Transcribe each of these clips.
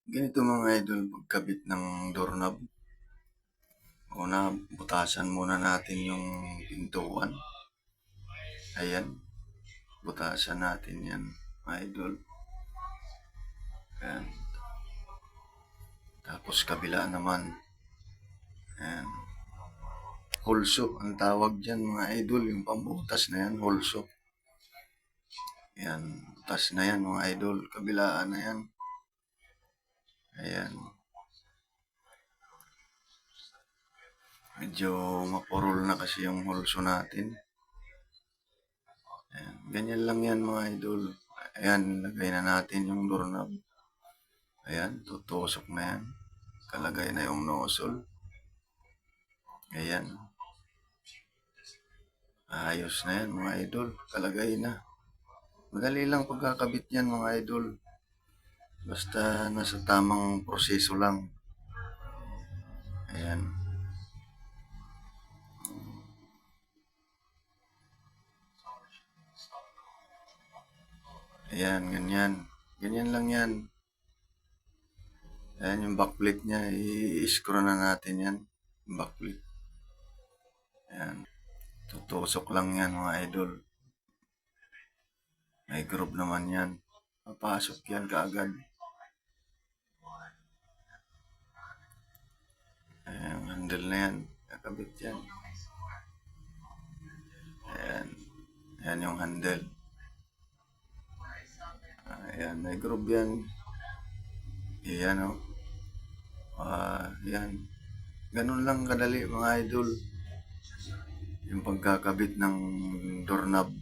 Ganito mga idol, pagkabit ng doorknob. Una, butasan muna natin yung pintuan. Ayan, butasan natin yan, mga idol. Ayan. Tapos kabila naman. Ayan. Holso, ang tawag dyan mga idol, yung pambutas na yan, holso. Ayan, butas na yan mga idol, kabilaan na yan. Ayan. Medyo mapurol na kasi yung holso natin. Ayan. Ganyan lang yan mga idol. Ayan, lagay na natin yung doorknob. Ayan, tutusok na yan. Kalagay na yung nozzle. Ayan. Ayos na yan mga idol. Kalagay na. Madali lang pagkakabit yan mga idol. Basta nasa tamang proseso lang. Ayan. Ayan, ganyan. Ganyan lang yan. Ayan yung backplate niya. I-screw na natin yan. Yung backplate. Ayan. Tutusok lang yan mga idol. May groove naman yan. Papasok yan kaagad. Ayan, handle na yan. Kakabit yan. Ayan. Ayan yung handle. Ayan, may groove yan. Ayan o. Ayan. Ganun lang kadali mga idol. Yung pagkakabit ng doorknob.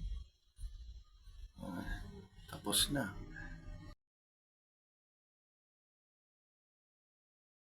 Tapos na.